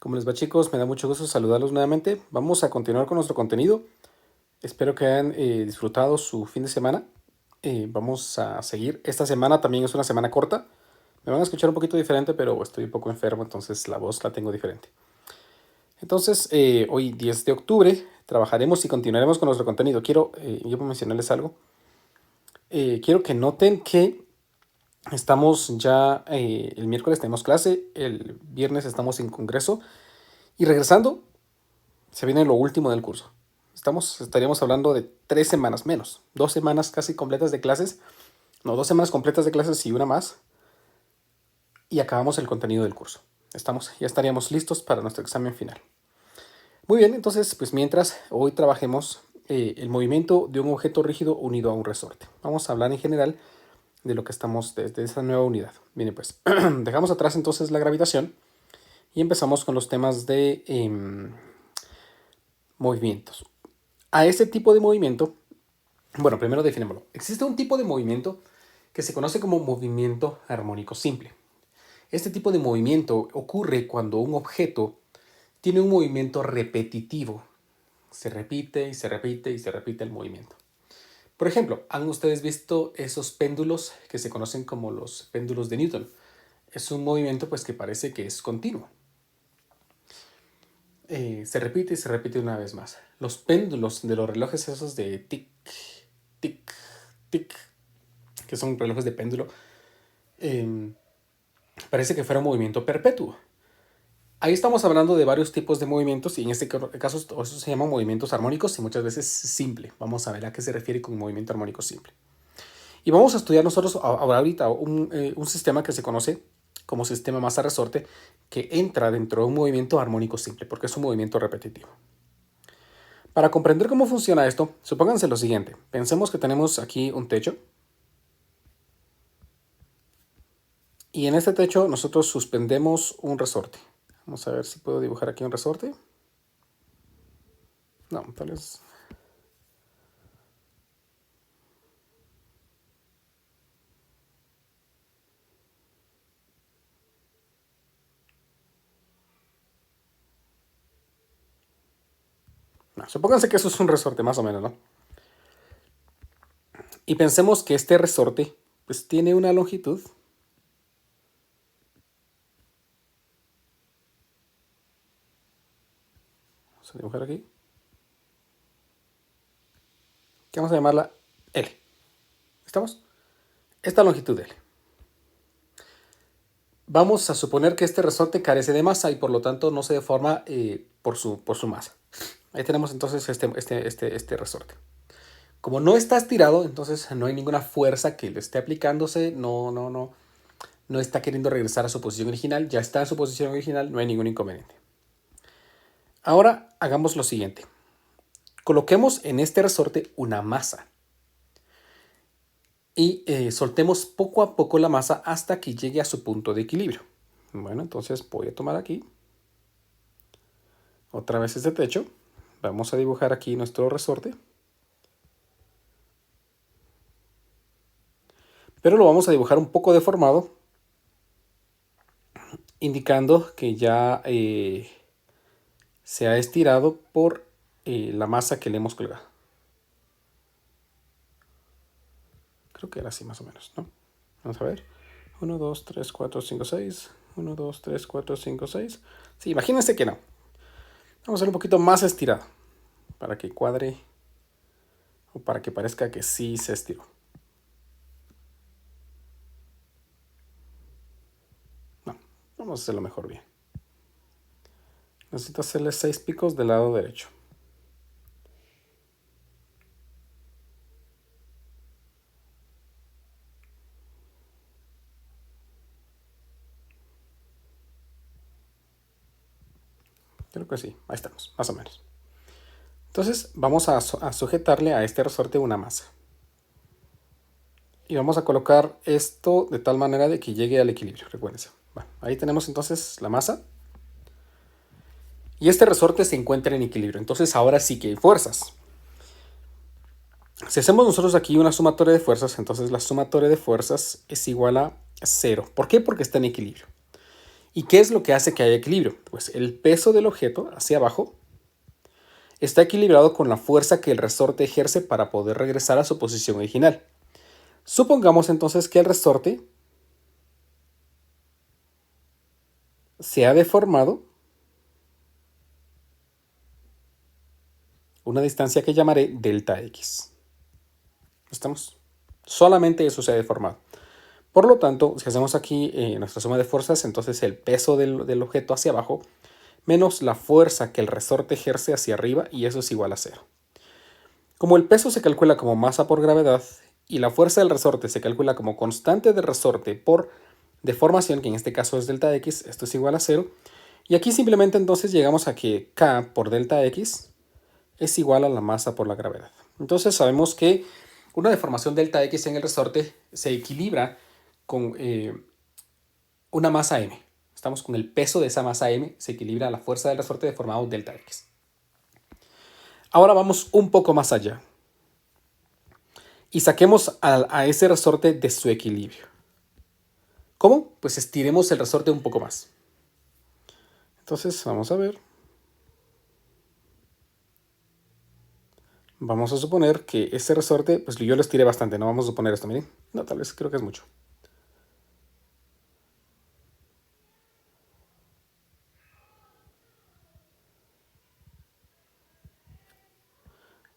¿Cómo les va, chicos? Me da mucho gusto saludarlos nuevamente. Vamos a continuar con nuestro contenido. Espero que hayan disfrutado su fin de semana. Vamos a seguir. Esta semana también es una semana corta. Me van a escuchar un poquito diferente, pero estoy un poco enfermo, entonces la voz la tengo diferente. Entonces, hoy 10 de octubre trabajaremos y continuaremos con nuestro contenido. Yo mencionarles algo. Quiero que noten que estamos ya, el miércoles tenemos clase, el viernes estamos en congreso y regresando se viene lo último del curso. Estaríamos hablando de 3 semanas menos, 2 semanas casi completas de clases, no, 2 semanas completas de clases y una más, y acabamos el contenido del curso. Ya estaríamos listos para nuestro examen final. Muy bien, entonces, pues mientras hoy trabajemos el movimiento de un objeto rígido unido a un resorte. Vamos a hablar en general de lo que estamos desde esta nueva unidad. Bien, pues dejamos atrás entonces la gravitación y empezamos con los temas de movimientos. A ese tipo de movimiento, bueno, primero definémoslo. Existe un tipo de movimiento que se conoce como movimiento armónico simple. Este tipo de movimiento ocurre cuando un objeto tiene un movimiento repetitivo. Se repite y se repite y se repite el movimiento. Por ejemplo, ¿han ustedes visto esos péndulos que se conocen como los péndulos de Newton? Es un movimiento pues que parece que es continuo. Se repite y se repite una vez más. Los péndulos de los relojes esos de tic, tic, tic, que son relojes de péndulo, parece que fuera un movimiento perpetuo. Ahí estamos hablando de varios tipos de movimientos y en este caso eso se llaman movimientos armónicos y muchas veces simple. Vamos a ver a qué se refiere con movimiento armónico simple. Y vamos a estudiar nosotros ahorita un sistema que se conoce como sistema masa-resorte que entra dentro de un movimiento armónico simple porque es un movimiento repetitivo. Para comprender cómo funciona esto, supónganse lo siguiente. Pensemos que tenemos aquí un techo. Y en este techo nosotros suspendemos un resorte. Vamos a ver si puedo dibujar aquí un resorte. No, tal vez. No, supónganse que eso es un resorte más o menos, ¿no? Y pensemos que este resorte pues tiene una longitud. Vamos a dibujar aquí. Que vamos a llamarla L. ¿Estamos? Esta longitud L. Vamos a suponer que este resorte carece de masa y por lo tanto no se deforma por su masa. Ahí tenemos entonces este resorte. Como no está estirado, entonces no hay ninguna fuerza que le esté aplicándose, no está queriendo regresar a su posición original, ya está en su posición original, no hay ningún inconveniente. Ahora hagamos lo siguiente. Coloquemos en este resorte una masa y soltemos poco a poco la masa hasta que llegue a su punto de equilibrio. Bueno, entonces voy a tomar aquí otra vez este techo. Vamos a dibujar aquí nuestro resorte. Pero lo vamos a dibujar un poco deformado, indicando que ya se ha estirado por la masa que le hemos colgado. Creo que era así más o menos, ¿no? Vamos a ver. 1, 2, 3, 4, 5, 6. 1, 2, 3, 4, 5, 6. Sí, imagínense que no. Vamos a hacer un poquito más estirado para que cuadre o para que parezca que sí se estiró. No, vamos a hacerlo mejor bien. Necesito hacerle 6 picos del lado derecho. Creo que sí, ahí estamos, más o menos. Entonces vamos a sujetarle a este resorte una masa. Y vamos a colocar esto de tal manera de que llegue al equilibrio, recuérdense. Bueno, ahí tenemos entonces la masa. Y este resorte se encuentra en equilibrio. Entonces ahora sí que hay fuerzas. Si hacemos nosotros aquí una sumatoria de fuerzas, entonces la sumatoria de fuerzas es igual a 0. ¿Por qué? Porque está en equilibrio. ¿Y qué es lo que hace que haya equilibrio? Pues el peso del objeto hacia abajo está equilibrado con la fuerza que el resorte ejerce para poder regresar a su posición original. Supongamos entonces que el resorte se ha deformado una distancia que llamaré delta X. ¿Estamos? Solamente eso se ha deformado. Por lo tanto, si hacemos aquí nuestra suma de fuerzas, entonces el peso del objeto hacia abajo menos la fuerza que el resorte ejerce hacia arriba, y eso es igual a cero. Como el peso se calcula como masa por gravedad y la fuerza del resorte se calcula como constante de resorte por deformación, que en este caso es delta X, esto es igual a cero. Y aquí simplemente entonces llegamos a que K por delta X es igual a la masa por la gravedad. Entonces sabemos que una deformación delta X en el resorte se equilibra con una masa M. Estamos con el peso de esa masa M, se equilibra a la fuerza del resorte deformado delta X. Ahora vamos un poco más allá y saquemos a ese resorte de su equilibrio. ¿Cómo? Pues estiremos el resorte un poco más. Entonces vamos a ver. Vamos a suponer que ese resorte, pues yo lo estiré bastante, no vamos a suponer esto, miren. No, tal vez creo que es mucho.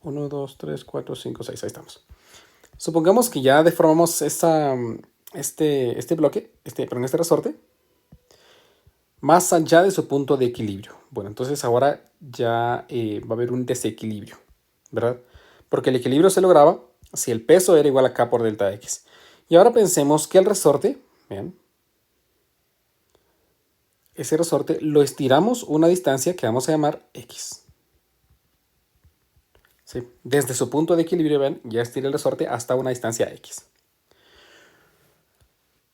Uno, dos, tres, cuatro, cinco, seis, ahí estamos. Supongamos que ya deformamos este bloque, este resorte, más allá de su punto de equilibrio. Bueno, entonces ahora ya va a haber un desequilibrio, ¿verdad? Porque el equilibrio se lograba si el peso era igual a K por delta X. Y ahora pensemos que el resorte, vean, ese resorte lo estiramos una distancia que vamos a llamar X. ¿Sí? Desde su punto de equilibrio, vean, ya estiré el resorte hasta una distancia X.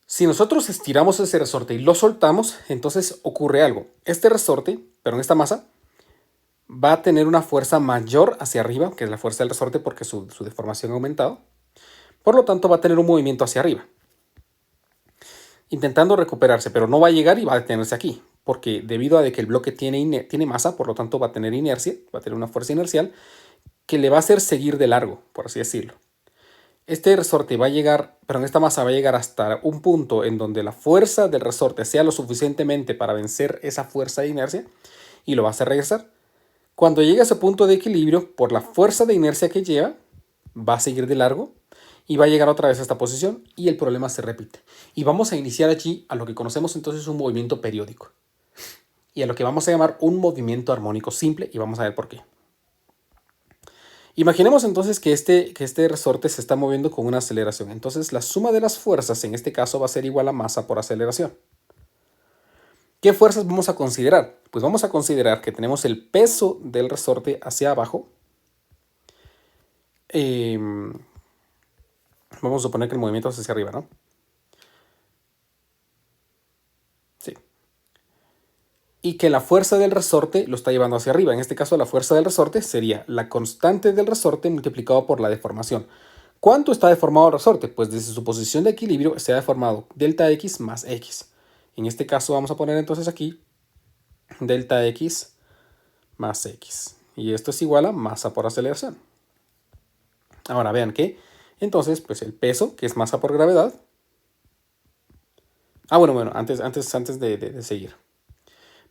Si nosotros estiramos ese resorte y lo soltamos, entonces ocurre algo. Este resorte, pero en esta masa, va a tener una fuerza mayor hacia arriba, que es la fuerza del resorte porque su deformación ha aumentado. Por lo tanto, va a tener un movimiento hacia arriba, intentando recuperarse, pero no va a llegar y va a detenerse aquí, porque debido a que el bloque tiene masa, por lo tanto va a tener inercia, va a tener una fuerza inercial que le va a hacer seguir de largo, por así decirlo. Este resorte va a llegar, pero en esta masa va a llegar hasta un punto en donde la fuerza del resorte sea lo suficientemente para vencer esa fuerza de inercia y lo va a hacer regresar. Cuando llegue a ese punto de equilibrio, por la fuerza de inercia que lleva, va a seguir de largo y va a llegar otra vez a esta posición y el problema se repite. Y vamos a iniciar allí a lo que conocemos entonces un movimiento periódico y a lo que vamos a llamar un movimiento armónico simple, y vamos a ver por qué. Imaginemos entonces que este resorte se está moviendo con una aceleración. Entonces la suma de las fuerzas en este caso va a ser igual a masa por aceleración. ¿Qué fuerzas vamos a considerar? Pues vamos a considerar que tenemos el peso del resorte hacia abajo. Vamos a suponer que el movimiento es hacia arriba, ¿no? Sí. Y que la fuerza del resorte lo está llevando hacia arriba. En este caso la fuerza del resorte sería la constante del resorte multiplicado por la deformación. ¿Cuánto está deformado el resorte? Pues desde su posición de equilibrio se ha deformado delta X más X. En este caso vamos a poner entonces aquí delta X más X. Y esto es igual a masa por aceleración. Ahora vean que entonces pues el peso, que es masa por gravedad. Bueno, antes de seguir.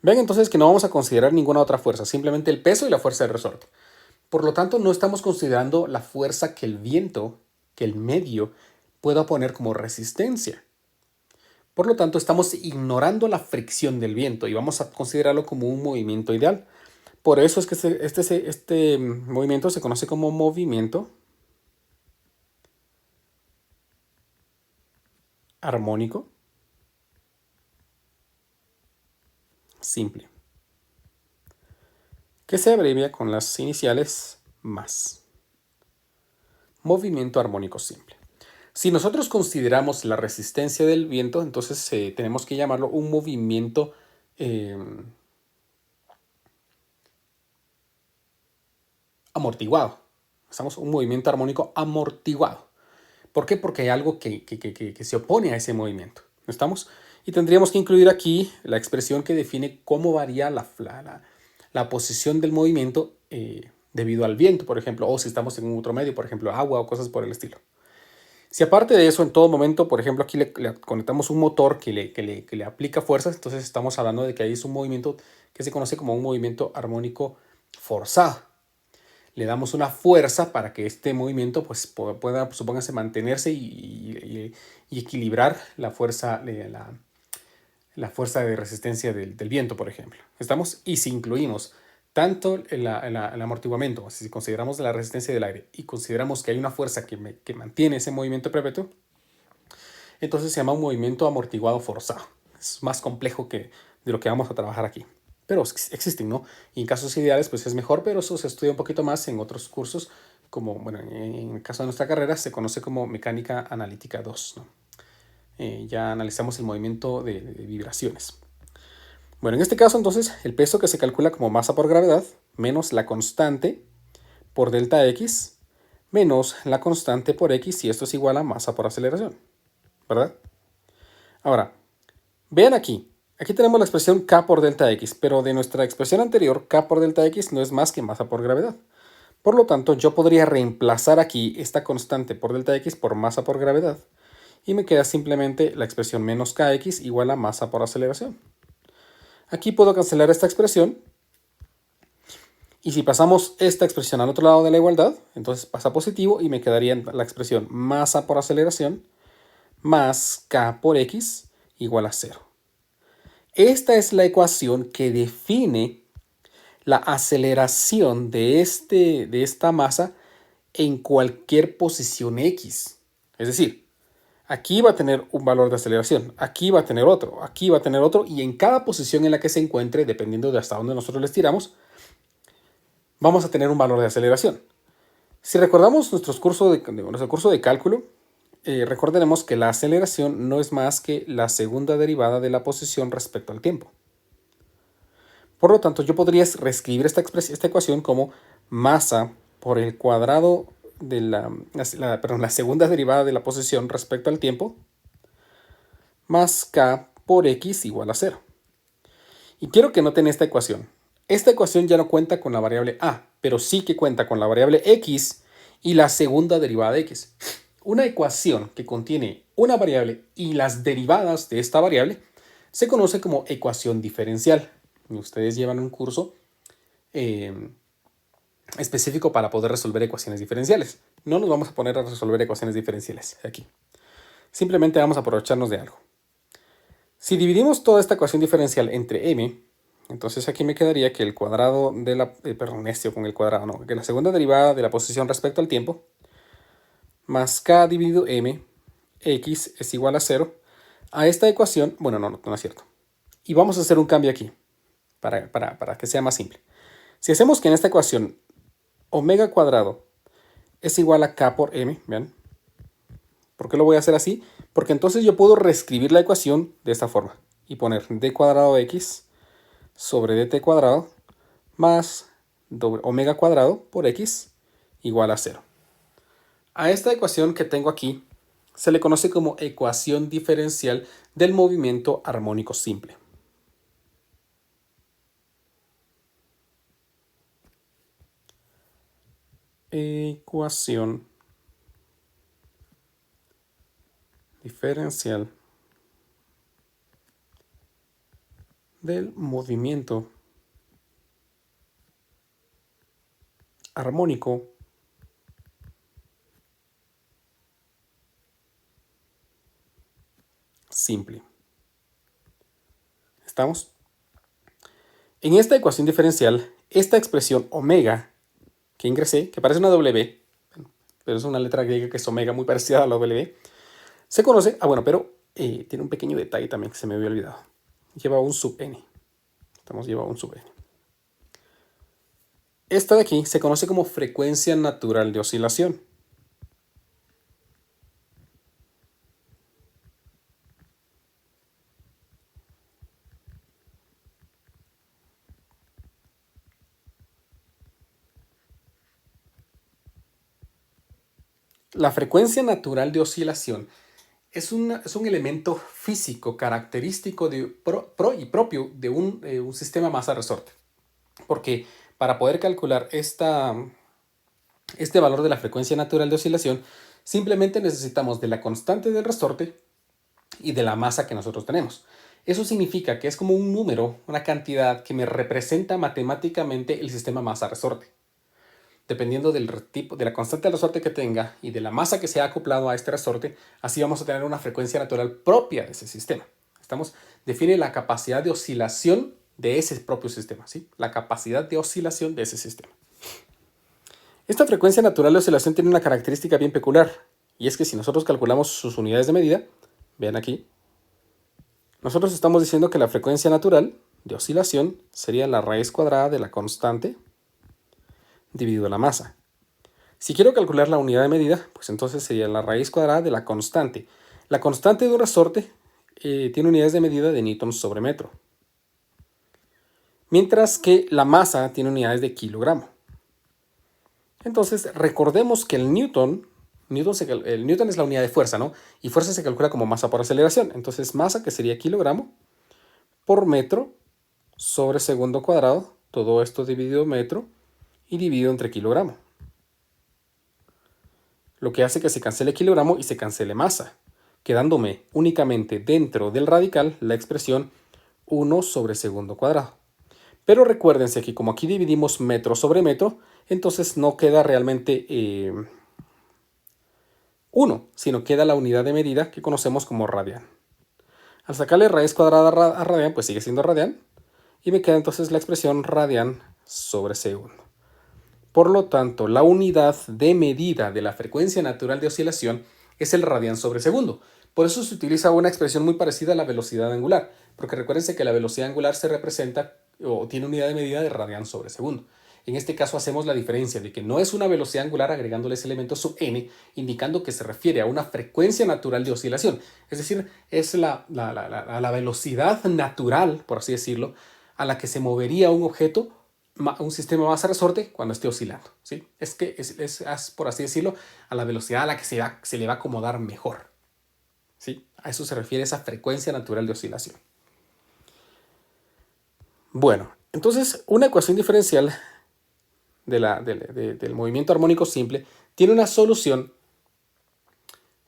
Vean entonces que no vamos a considerar ninguna otra fuerza, simplemente el peso y la fuerza del resorte. Por lo tanto, no estamos considerando la fuerza que el viento, que el medio, pueda poner como resistencia. Por lo tanto, estamos ignorando la fricción del viento y vamos a considerarlo como un movimiento ideal. Por eso es que este movimiento se conoce como movimiento armónico simple, que se abrevia con las iniciales más. Movimiento armónico simple. Si nosotros consideramos la resistencia del viento, entonces tenemos que llamarlo un movimiento amortiguado. Estamos un movimiento armónico amortiguado. ¿Por qué? Porque hay algo que se opone a ese movimiento. ¿No estamos? Y tendríamos que incluir aquí la expresión que define cómo varía la posición del movimiento debido al viento, por ejemplo, o si estamos en un otro medio, por ejemplo, agua o cosas por el estilo. Si aparte de eso, en todo momento, por ejemplo, aquí le conectamos un motor que le aplica fuerzas, entonces estamos hablando de que ahí es un movimiento que se conoce como un movimiento armónico forzado. Le damos una fuerza para que este movimiento pues, pueda, supóngase, mantenerse y equilibrar la fuerza de resistencia del viento, por ejemplo. ¿Estamos? Y si incluimos tanto el amortiguamiento, si consideramos la resistencia del aire y consideramos que hay una fuerza que mantiene ese movimiento perpetuo, entonces se llama un movimiento amortiguado forzado. Es más complejo de lo que vamos a trabajar aquí. Pero existen, ¿no? Y en casos ideales, pues es mejor, pero eso se estudia un poquito más en otros cursos, como, bueno, en el caso de nuestra carrera se conoce como mecánica analítica 2, ¿no? Ya analizamos el movimiento de vibraciones. Bueno, en este caso entonces el peso que se calcula como masa por gravedad menos la constante por delta x menos la constante por x y esto es igual a masa por aceleración, ¿verdad? Ahora, vean aquí, aquí tenemos la expresión k por delta x, pero de nuestra expresión anterior k por delta x no es más que masa por gravedad. Por lo tanto, yo podría reemplazar aquí esta constante por delta x por masa por gravedad y me queda simplemente la expresión menos kx igual a masa por aceleración. Aquí puedo cancelar esta expresión y si pasamos esta expresión al otro lado de la igualdad, entonces pasa positivo y me quedaría la expresión masa por aceleración más k por x igual a 0. Esta es la ecuación que define la aceleración de esta masa en cualquier posición x. Es decir, aquí va a tener un valor de aceleración, aquí va a tener otro, aquí va a tener otro, y en cada posición en la que se encuentre, dependiendo de hasta dónde nosotros le estiramos, vamos a tener un valor de aceleración. Si recordamos nuestro curso de cálculo, recordaremos que la aceleración no es más que la segunda derivada de la posición respecto al tiempo. Por lo tanto, yo podría reescribir esta ecuación como masa por el cuadrado de la segunda derivada de la posición respecto al tiempo más k por x igual a 0. Y quiero que noten esta ecuación. Esta ecuación ya no cuenta con la variable a, pero sí que cuenta con la variable x y la segunda derivada de x. Una ecuación que contiene una variable y las derivadas de esta variable se conoce como ecuación diferencial. Y ustedes llevan un curso específico para poder resolver ecuaciones diferenciales. No nos vamos a poner a resolver ecuaciones diferenciales aquí. Simplemente vamos a aprovecharnos de algo. Si dividimos toda esta ecuación diferencial entre m, entonces aquí me quedaría que el cuadrado de la... con el cuadrado, no, que la segunda derivada de la posición respecto al tiempo más k dividido m, x es igual a 0. A esta ecuación, bueno, no es cierto. Y vamos a hacer un cambio aquí, para que sea más simple. Si hacemos que en esta ecuación omega cuadrado es igual a k por m, vean. ¿Por qué lo voy a hacer así? Porque entonces yo puedo reescribir la ecuación de esta forma y poner d cuadrado x sobre dt cuadrado más omega cuadrado por x igual a 0. A esta ecuación que tengo aquí se le conoce como ecuación diferencial del movimiento armónico simple. Ecuación diferencial del movimiento armónico simple. ¿Estamos? En esta ecuación diferencial, esta expresión omega que ingresé, que parece una W, pero es una letra griega que es omega, muy parecida a la W, se conoce, pero tiene un pequeño detalle también que se me había olvidado. Lleva un sub n. Lleva un sub n. Esta de aquí se conoce como frecuencia natural de oscilación. La frecuencia natural de oscilación es un elemento físico característico y propio de un sistema masa-resorte. Porque para poder calcular este valor de la frecuencia natural de oscilación, simplemente necesitamos de la constante del resorte y de la masa que nosotros tenemos. Eso significa que es como un número, una cantidad que me representa matemáticamente el sistema masa-resorte. Dependiendo del tipo, de la constante de resorte que tenga y de la masa que se ha acoplado a este resorte, así vamos a tener una frecuencia natural propia de ese sistema. Define la capacidad de oscilación de ese propio sistema, ¿sí? La capacidad de oscilación de ese sistema. Esta frecuencia natural de oscilación tiene una característica bien peculiar, y es que si nosotros calculamos sus unidades de medida, vean aquí, nosotros estamos diciendo que la frecuencia natural de oscilación sería la raíz cuadrada de la constante dividido la masa. Si quiero calcular la unidad de medida, pues entonces sería la raíz cuadrada de la constante. La constante de un resorte tiene unidades de medida de newtons sobre metro, mientras que la masa tiene unidades de kilogramo. Entonces, recordemos que el Newton es la unidad de fuerza, ¿no? Y fuerza se calcula como masa por aceleración. Entonces, masa, que sería kilogramo, por metro sobre segundo cuadrado, todo esto dividido metro y dividido entre kilogramo. Lo que hace que se cancele kilogramo y se cancele masa, quedándome únicamente dentro del radical la expresión 1 sobre segundo cuadrado. Pero recuérdense que como aquí dividimos metro sobre metro, entonces no queda realmente 1, sino queda la unidad de medida que conocemos como radian. Al sacarle raíz cuadrada a radian, pues sigue siendo radian, y me queda entonces la expresión radian sobre segundo. Por lo tanto, la unidad de medida de la frecuencia natural de oscilación es el radian sobre segundo. Por eso se utiliza una expresión muy parecida a la velocidad angular, porque recuérdense que la velocidad angular se representa o tiene unidad de medida de radian sobre segundo. En este caso hacemos la diferencia de que no es una velocidad angular agregándole ese elemento sub n, indicando que se refiere a una frecuencia natural de oscilación. Es decir, es la velocidad natural, por así decirlo, a la que se movería un objeto, un sistema masa-resorte cuando esté oscilando, ¿sí? Es por así decirlo, a la velocidad a la que se le va a acomodar mejor, ¿sí? A eso se refiere esa frecuencia natural de oscilación. Bueno, entonces una ecuación diferencial del movimiento armónico simple tiene una solución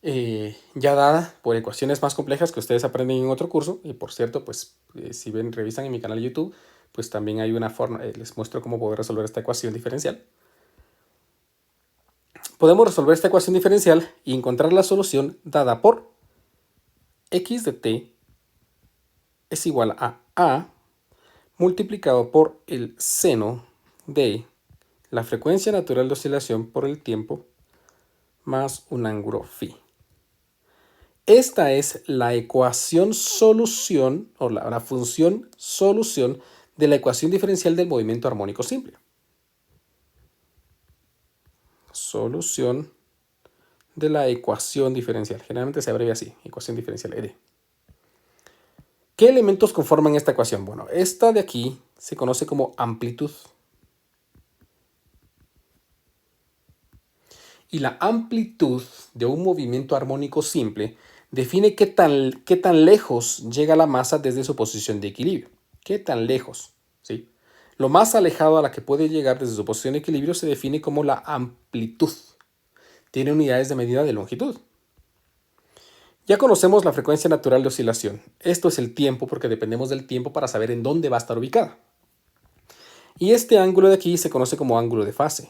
ya dada por ecuaciones más complejas que ustedes aprenden en otro curso. Y por cierto, pues si revisan en mi canal de YouTube, pues también hay una forma, les muestro cómo poder resolver esta ecuación diferencial. Podemos resolver esta ecuación diferencial y encontrar la solución dada por x de t es igual a multiplicado por el seno de la frecuencia natural de oscilación por el tiempo más un ángulo phi. Esta es la ecuación solución o la función solución de la ecuación diferencial del movimiento armónico simple. Solución de la ecuación diferencial. Generalmente se abrevia así, ecuación diferencial ED. ¿Qué elementos conforman esta ecuación? Bueno, esta de aquí se conoce como amplitud. Y la amplitud de un movimiento armónico simple define qué tan lejos llega la masa desde su posición de equilibrio. ¿Qué tan lejos? ¿Sí? Lo más alejado a la que puede llegar desde su posición de equilibrio se define como la amplitud. Tiene unidades de medida de longitud. Ya conocemos la frecuencia natural de oscilación. Esto es el tiempo porque dependemos del tiempo para saber en dónde va a estar ubicada. Y este ángulo de aquí se conoce como ángulo de fase.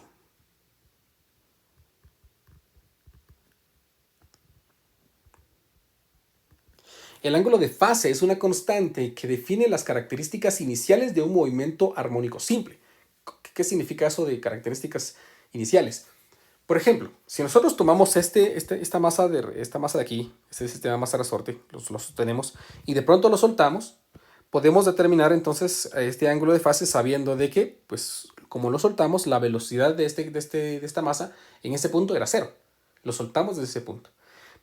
El ángulo de fase es una constante que define las características iniciales de un movimiento armónico simple. ¿Qué significa eso de características iniciales? Por ejemplo, si nosotros tomamos esta masa de aquí, este sistema masa-resorte, lo sostenemos y de pronto lo soltamos, podemos determinar entonces este ángulo de fase sabiendo de que, pues, como lo soltamos, la velocidad de esta masa en ese punto era 0. Lo soltamos desde ese punto.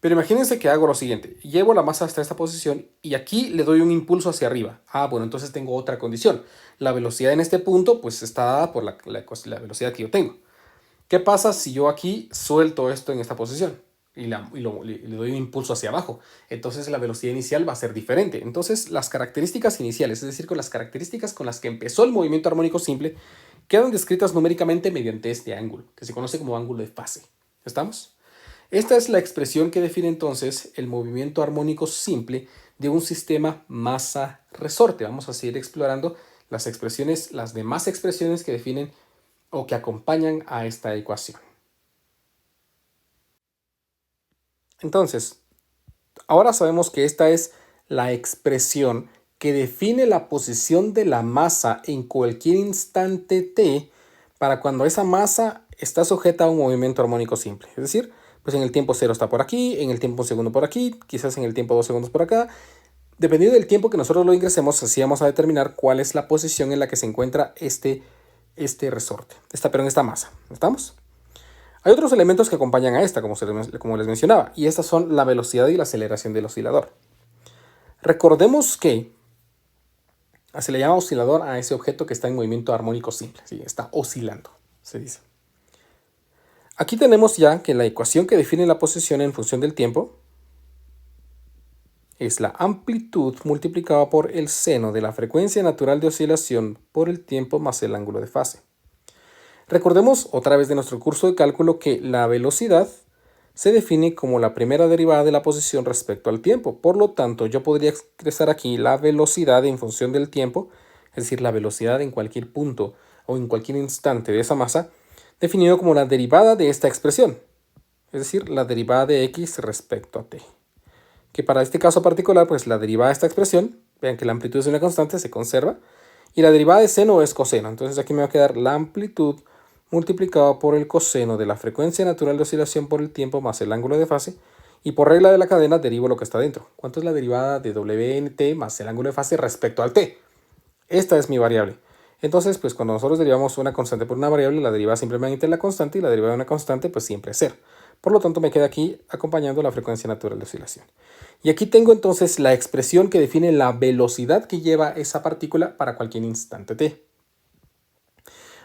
Pero imagínense que hago lo siguiente. Llevo la masa hasta esta posición y aquí le doy un impulso hacia arriba. Bueno, entonces tengo otra condición. La velocidad en este punto pues está dada por la velocidad que yo tengo. ¿Qué pasa si yo aquí suelto esto en esta posición? le doy un impulso hacia abajo. Entonces la velocidad inicial va a ser diferente. Entonces las características iniciales, es decir, con las características con las que empezó el movimiento armónico simple, quedan descritas numéricamente mediante este ángulo, que se conoce como ángulo de fase. ¿Estamos? Esta es la expresión que define entonces el movimiento armónico simple de un sistema masa-resorte. Vamos a seguir explorando las demás expresiones que definen o que acompañan a esta ecuación. Entonces, ahora sabemos que esta es la expresión que define la posición de la masa en cualquier instante t para cuando esa masa está sujeta a un movimiento armónico simple. Es decir, pues en el tiempo 0 está por aquí, en el tiempo 1 segundo por aquí, quizás en el tiempo 2 segundos por acá. Dependiendo del tiempo que nosotros lo ingresemos, así vamos a determinar cuál es la posición en la que se encuentra este resorte, esta masa. ¿Estamos? Hay otros elementos que acompañan a esta, como les mencionaba, y estas son la velocidad y la aceleración del oscilador. Recordemos que se le llama oscilador a ese objeto que está en movimiento armónico simple, ¿sí? Está oscilando, se dice. Aquí tenemos ya que la ecuación que define la posición en función del tiempo es la amplitud multiplicada por el seno de la frecuencia natural de oscilación por el tiempo más el ángulo de fase. Recordemos otra vez de nuestro curso de cálculo que la velocidad se define como la primera derivada de la posición respecto al tiempo. Por lo tanto, yo podría expresar aquí la velocidad en función del tiempo, es decir, la velocidad en cualquier punto o en cualquier instante de esa masa, definido como la derivada de esta expresión, es decir, la derivada de x respecto a t. Que para este caso particular, pues la derivada de esta expresión, vean que la amplitud es una constante, se conserva, y la derivada de seno es coseno. Entonces aquí me va a quedar la amplitud multiplicado por el coseno de la frecuencia natural de oscilación por el tiempo más el ángulo de fase, y por regla de la cadena derivo lo que está dentro. ¿Cuánto es la derivada de w en t más el ángulo de fase respecto al t? Esta es mi variable. Entonces, pues cuando nosotros derivamos una constante por una variable, la derivada simplemente es la constante y la derivada de una constante pues siempre es 0. Por lo tanto, me queda aquí acompañando la frecuencia natural de oscilación. Y aquí tengo entonces la expresión que define la velocidad que lleva esa partícula para cualquier instante t.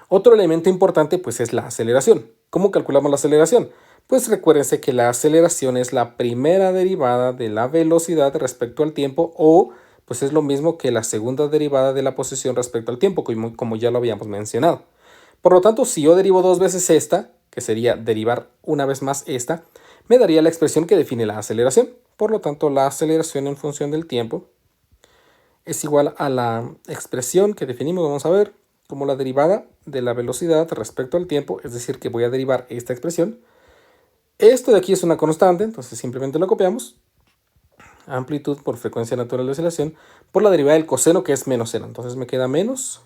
Otro elemento importante pues es la aceleración. ¿Cómo calculamos la aceleración? Pues recuérdense que la aceleración es la primera derivada de la velocidad respecto al tiempo o pues es lo mismo que la segunda derivada de la posición respecto al tiempo, como ya lo habíamos mencionado. Por lo tanto, si yo derivo dos veces esta, que sería derivar una vez más esta, me daría la expresión que define la aceleración. Por lo tanto, la aceleración en función del tiempo es igual a la expresión que definimos, vamos a ver, como la derivada de la velocidad respecto al tiempo, es decir, que voy a derivar esta expresión. Esto de aquí es una constante, entonces simplemente lo copiamos. Amplitud por frecuencia natural de oscilación por la derivada del coseno, que es menos seno. Entonces me queda menos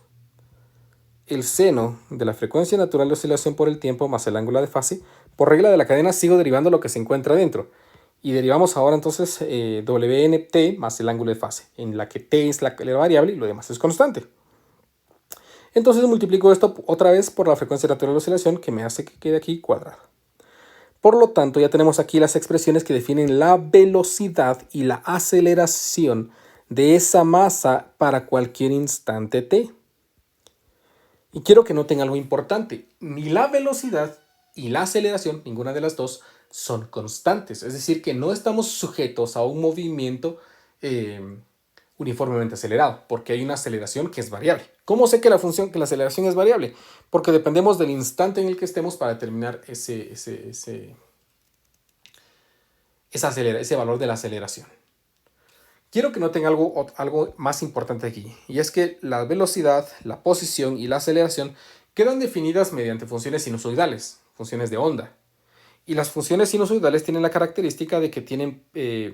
el seno de la frecuencia natural de oscilación por el tiempo más el ángulo de fase. Por regla de la cadena sigo derivando lo que se encuentra dentro. Y derivamos ahora entonces Wnt más el ángulo de fase, en la que t es la variable y lo demás es constante. Entonces multiplico esto otra vez por la frecuencia natural de oscilación, que me hace que quede aquí cuadrado. Por lo tanto, ya tenemos aquí las expresiones que definen la velocidad y la aceleración de esa masa para cualquier instante t. Y quiero que noten algo importante. Ni la velocidad y la aceleración, ninguna de las dos, son constantes. Es decir, que no estamos sujetos a un movimiento uniformemente acelerado, porque hay una aceleración que es variable. ¿Cómo sé que la aceleración es variable? Porque dependemos del instante en el que estemos para determinar ese valor de la aceleración. Quiero que noten algo más importante aquí, y es que la velocidad, la posición y la aceleración quedan definidas mediante funciones sinusoidales, funciones de onda. Y las funciones sinusoidales tienen la característica de que tienen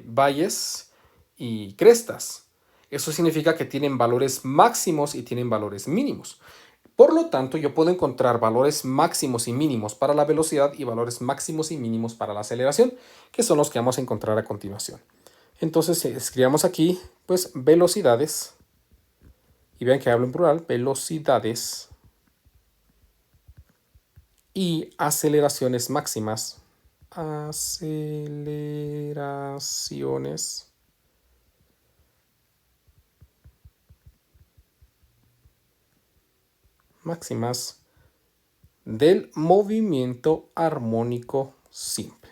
valles y crestas. Eso significa que tienen valores máximos y tienen valores mínimos. Por lo tanto, yo puedo encontrar valores máximos y mínimos para la velocidad y valores máximos y mínimos para la aceleración, que son los que vamos a encontrar a continuación. Entonces, escribamos aquí, pues, velocidades. Y vean que hablo en plural, velocidades y aceleraciones máximas. Aceleraciones máximas del movimiento armónico simple.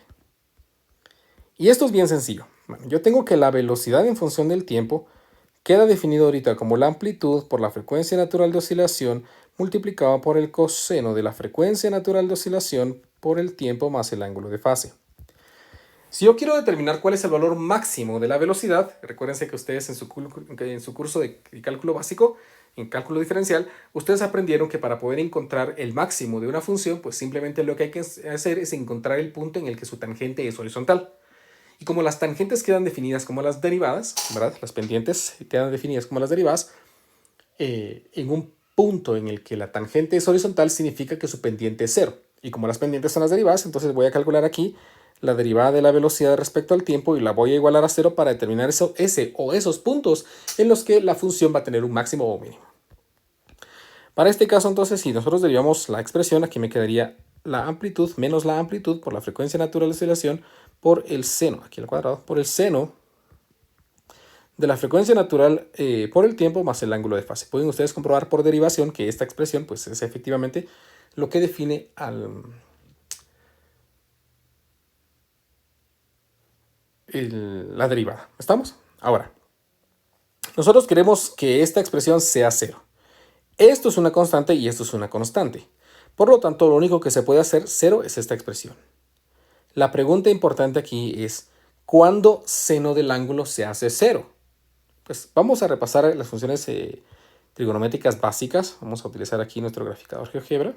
Y esto es bien sencillo. Bueno, yo tengo que la velocidad en función del tiempo queda definido ahorita como la amplitud por la frecuencia natural de oscilación multiplicado por el coseno de la frecuencia natural de oscilación por el tiempo más el ángulo de fase. Si yo quiero determinar cuál es el valor máximo de la velocidad, recuérdense que ustedes en su curso de cálculo básico, en cálculo diferencial, ustedes aprendieron que para poder encontrar el máximo de una función, pues simplemente lo que hay que hacer es encontrar el punto en el que su tangente es horizontal. Y como las tangentes quedan definidas como las derivadas, ¿verdad? Las pendientes quedan definidas como las derivadas, en un punto en el que la tangente es horizontal significa que su pendiente es cero. Y como las pendientes son las derivadas, entonces voy a calcular aquí la derivada de la velocidad respecto al tiempo y la voy a igualar a cero para determinar esos puntos en los que la función va a tener un máximo o mínimo. Para este caso, entonces, si nosotros derivamos la expresión, aquí me quedaría la amplitud menos la amplitud por la frecuencia natural de oscilación por el seno, aquí al cuadrado, por el seno de la frecuencia natural por el tiempo más el ángulo de fase. Pueden ustedes comprobar por derivación que esta expresión pues, es efectivamente lo que define la derivada. ¿Estamos? Ahora, nosotros queremos que esta expresión sea cero. Esto es una constante y esto es una constante. Por lo tanto, lo único que se puede hacer cero es esta expresión. La pregunta importante aquí es, ¿cuándo seno del ángulo se hace cero? Pues vamos a repasar las funciones trigonométricas básicas. Vamos a utilizar aquí nuestro graficador GeoGebra.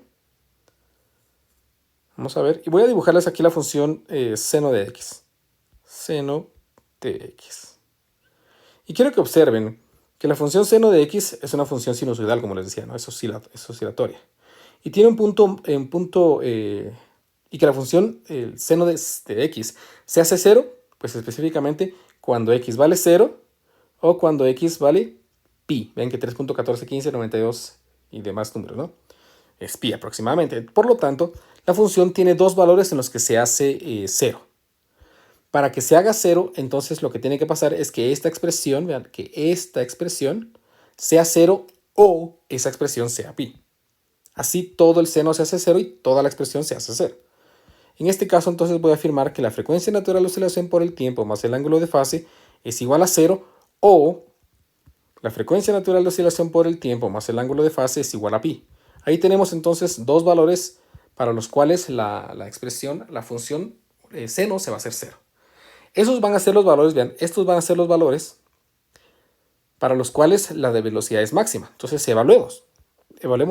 Vamos a ver, y voy a dibujarles aquí la función seno de x. Seno de x. Y quiero que observen que la función seno de x es una función sinusoidal, como les decía, ¿no? Es oscilatoria. Y tiene un punto, y que la función el seno de x se hace cero, pues específicamente cuando x vale 0 o cuando x vale pi. Ven que 3.1415, 92 y demás números, ¿no? Es pi aproximadamente. Por lo tanto, la función tiene dos valores en los que se hace 0. Para que se haga 0, entonces lo que tiene que pasar es que esta expresión, vean, que esta expresión sea 0 o esa expresión sea pi. Así todo el seno se hace 0 y toda la expresión se hace 0. En este caso, entonces voy a afirmar que la frecuencia natural de oscilación por el tiempo más el ángulo de fase es igual a 0 o la frecuencia natural de oscilación por el tiempo más el ángulo de fase es igual a pi. Ahí tenemos entonces dos valores para los cuales la expresión, la función seno se va a hacer 0. Esos van a ser los valores, vean, estos van a ser los valores para los cuales la de velocidad es máxima. Entonces evaluemos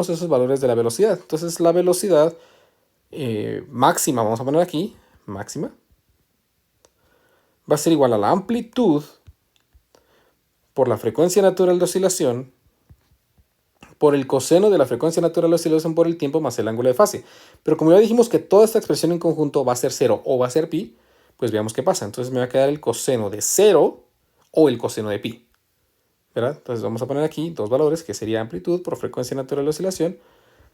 esos valores de la velocidad. Entonces la velocidad máxima, vamos a poner aquí, máxima, va a ser igual a la amplitud por la frecuencia natural de oscilación por el coseno de la frecuencia natural de oscilación por el tiempo más el ángulo de fase. Pero como ya dijimos que toda esta expresión en conjunto va a ser 0 o va a ser pi, pues veamos qué pasa. Entonces me va a quedar el coseno de 0 o el coseno de pi, ¿verdad? Entonces vamos a poner aquí dos valores, que sería amplitud por frecuencia natural de oscilación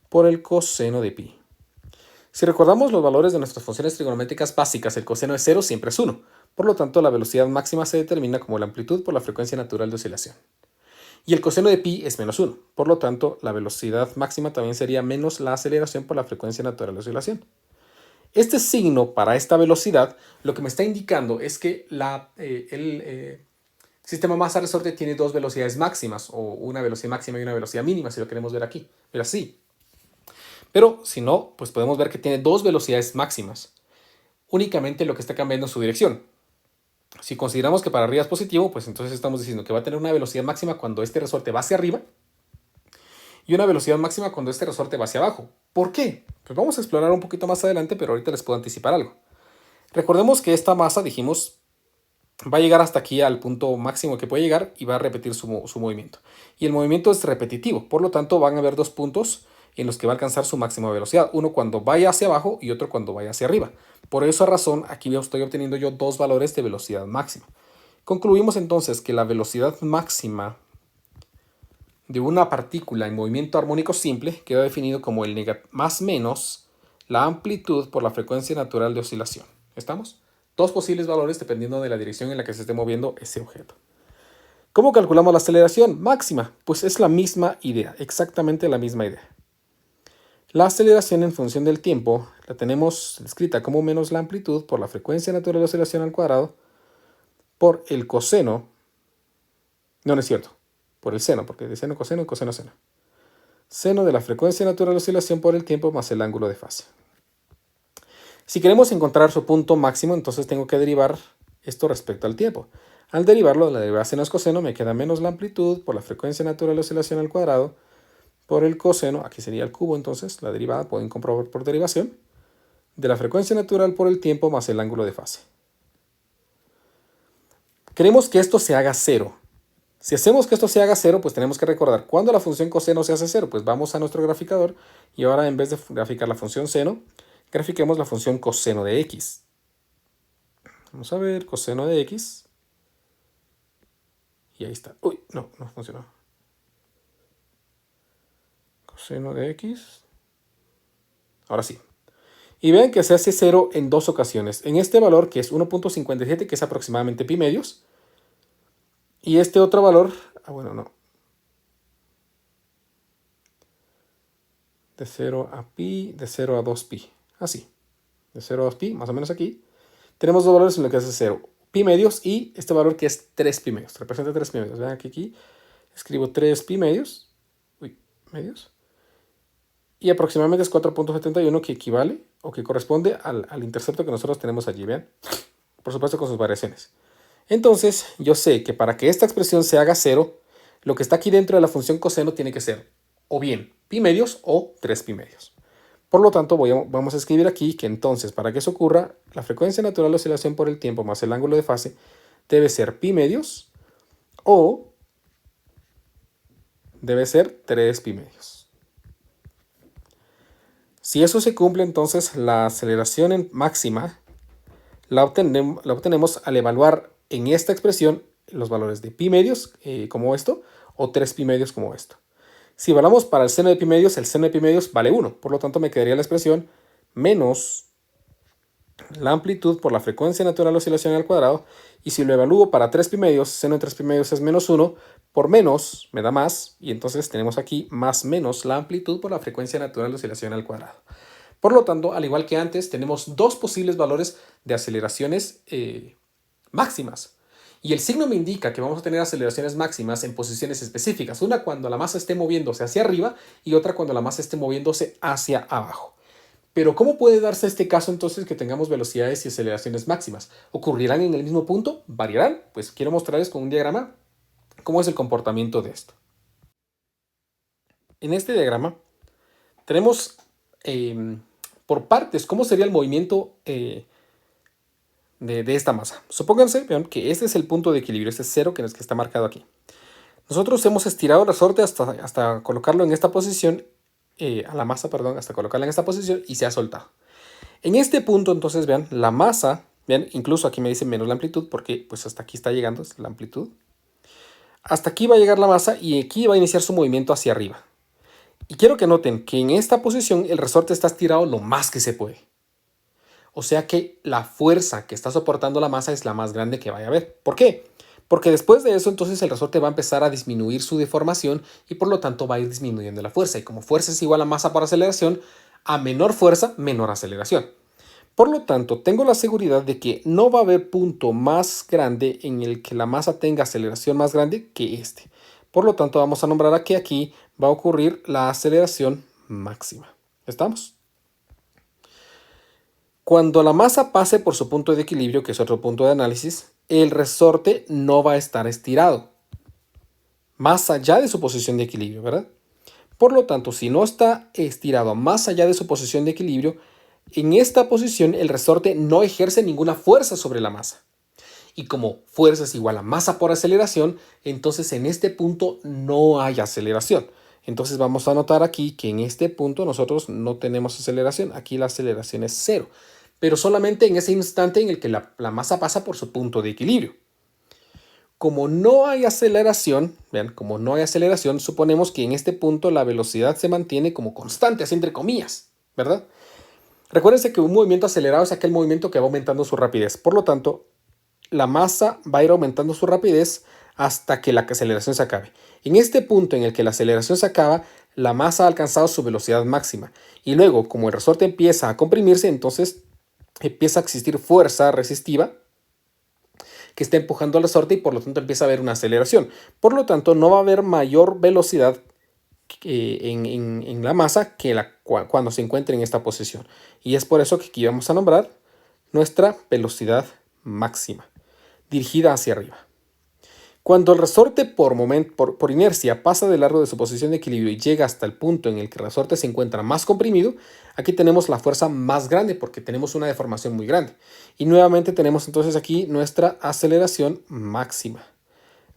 por el coseno de pi. Si recordamos los valores de nuestras funciones trigonométricas básicas, el coseno de 0 siempre es 1. Por lo tanto, la velocidad máxima se determina como la amplitud por la frecuencia natural de oscilación. Y el coseno de pi es menos 1. Por lo tanto, la velocidad máxima también sería menos la aceleración por la frecuencia natural de oscilación. Este signo para esta velocidad lo que me está indicando es que el sistema masa-resorte tiene dos velocidades máximas, o una velocidad máxima y una velocidad mínima, si lo queremos ver aquí. Ver así. Pero si no, pues podemos ver que tiene dos velocidades máximas. Únicamente lo que está cambiando es su dirección. Si consideramos que para arriba es positivo, pues entonces estamos diciendo que va a tener una velocidad máxima cuando este resorte va hacia arriba y una velocidad máxima cuando este resorte va hacia abajo. ¿Por qué? Pues vamos a explorar un poquito más adelante, pero ahorita les puedo anticipar algo. Recordemos que esta masa, dijimos, va a llegar hasta aquí al punto máximo que puede llegar y va a repetir su movimiento. Y el movimiento es repetitivo, por lo tanto van a haber dos puntos en los que va a alcanzar su máxima velocidad. Uno cuando vaya hacia abajo y otro cuando vaya hacia arriba. Por esa razón, aquí estoy obteniendo yo dos valores de velocidad máxima. Concluimos entonces que la velocidad máxima de una partícula en movimiento armónico simple queda definido como el más menos la amplitud por la frecuencia natural de oscilación. ¿Estamos? Dos posibles valores dependiendo de la dirección en la que se esté moviendo ese objeto. ¿Cómo calculamos la aceleración máxima? Pues es la misma idea, exactamente la misma idea. La aceleración en función del tiempo la tenemos escrita como menos la amplitud por la frecuencia natural de oscilación al cuadrado por el coseno. No, no es cierto. Por el seno, porque de seno, coseno y coseno, seno. Seno de la frecuencia natural de oscilación por el tiempo más el ángulo de fase. Si queremos encontrar su punto máximo, entonces tengo que derivar esto respecto al tiempo. Al derivarlo, la derivada seno es coseno, me queda menos la amplitud por la frecuencia natural de oscilación al cuadrado por el coseno, aquí sería el cubo entonces, la derivada, pueden comprobar por derivación, de la frecuencia natural por el tiempo más el ángulo de fase. Queremos que esto se haga cero. Si hacemos que esto se haga cero, pues tenemos que recordar, ¿cuándo la función coseno se hace cero? Pues vamos a nuestro graficador y ahora en vez de graficar la función seno, grafiquemos la función coseno de x. Vamos a ver, coseno de x. Y ahí está. Uy, no funcionó. Coseno de x. Ahora sí. Y vean que se hace cero en dos ocasiones. En este valor que es 1.57, que es aproximadamente pi medios. Y este otro valor, bueno, no. De 0 a pi, de 0 a 2 pi. Así. De 0 a 2 pi, más o menos aquí. Tenemos dos valores en lo que hace 0. Pi medios y este valor que es 3 pi medios. Representa 3 pi medios. Vean que aquí escribo 3 pi medios. Uy, medios. Y aproximadamente es 4.71 que equivale o que corresponde al intercepto que nosotros tenemos allí. Vean. Por supuesto con sus variaciones. Entonces, yo sé que para que esta expresión se haga cero, lo que está aquí dentro de la función coseno tiene que ser o bien pi medios o 3 pi medios. Por lo tanto, vamos a escribir aquí que entonces, para que eso ocurra, la frecuencia natural de oscilación por el tiempo más el ángulo de fase debe ser pi medios o debe ser 3 pi medios. Si eso se cumple, entonces la aceleración máxima la obtenemos al evaluar en esta expresión los valores de pi medios, como esto, o 3 pi medios como esto. Si evaluamos para el seno de pi medios, el seno de pi medios vale 1. Por lo tanto, me quedaría la expresión menos la amplitud por la frecuencia natural de oscilación al cuadrado. Y si lo evalúo para 3 pi medios, seno de 3 pi medios es menos 1. Por menos me da más. Y entonces tenemos aquí más menos la amplitud por la frecuencia natural de oscilación al cuadrado. Por lo tanto, al igual que antes, tenemos dos posibles valores de aceleraciones máximas. Y el signo me indica que vamos a tener aceleraciones máximas en posiciones específicas. Una cuando la masa esté moviéndose hacia arriba y otra cuando la masa esté moviéndose hacia abajo. Pero ¿cómo puede darse este caso entonces que tengamos velocidades y aceleraciones máximas? ¿Ocurrirán en el mismo punto? ¿Variarán? Pues quiero mostrarles con un diagrama cómo es el comportamiento de esto. En este diagrama tenemos por partes cómo sería el movimiento de esta masa. Supónganse, vean, que este es el punto de equilibrio, este es 0 que está marcado aquí. Nosotros hemos estirado el resorte hasta colocarlo en esta posición, a la masa, perdón, hasta colocarla en esta posición y se ha soltado. En este punto, entonces, vean, la masa, vean, incluso aquí me dice menos la amplitud porque pues hasta aquí está llegando, es la amplitud. Hasta aquí va a llegar la masa y aquí va a iniciar su movimiento hacia arriba. Y quiero que noten que en esta posición el resorte está estirado lo más que se puede. O sea que la fuerza que está soportando la masa es la más grande que vaya a haber. ¿Por qué? Porque después de eso, entonces el resorte va a empezar a disminuir su deformación y por lo tanto va a ir disminuyendo la fuerza. Y como fuerza es igual a masa por aceleración, a menor fuerza, menor aceleración. Por lo tanto, tengo la seguridad de que no va a haber punto más grande en el que la masa tenga aceleración más grande que este. Por lo tanto, vamos a nombrar a que aquí va a ocurrir la aceleración máxima. ¿Estamos? Cuando la masa pase por su punto de equilibrio, que es otro punto de análisis, el resorte no va a estar estirado más allá de su posición de equilibrio, ¿verdad? Por lo tanto, si no está estirado más allá de su posición de equilibrio, en esta posición el resorte no ejerce ninguna fuerza sobre la masa. Y como fuerza es igual a masa por aceleración, entonces en este punto no hay aceleración. Entonces vamos a notar aquí que en este punto nosotros no tenemos aceleración. Aquí la aceleración es 0. Pero solamente en ese instante en el que la masa pasa por su punto de equilibrio. Como no hay aceleración, vean, como no hay aceleración, suponemos que en este punto la velocidad se mantiene como constante, así entre comillas, ¿verdad? Recuérdense que un movimiento acelerado es aquel movimiento que va aumentando su rapidez. Por lo tanto, la masa va a ir aumentando su rapidez hasta que la aceleración se acabe. En este punto en el que la aceleración se acaba, la masa ha alcanzado su velocidad máxima. Y luego, como el resorte empieza a comprimirse, entonces empieza a existir fuerza resistiva que está empujando al resorte y por lo tanto empieza a haber una aceleración. Por lo tanto, no va a haber mayor velocidad en la masa que cuando se encuentre en esta posición. Y es por eso que aquí vamos a nombrar nuestra velocidad máxima, dirigida hacia arriba. Cuando el resorte por inercia pasa de largo de su posición de equilibrio y llega hasta el punto en el que el resorte se encuentra más comprimido, aquí tenemos la fuerza más grande porque tenemos una deformación muy grande. Y nuevamente tenemos entonces aquí nuestra aceleración máxima.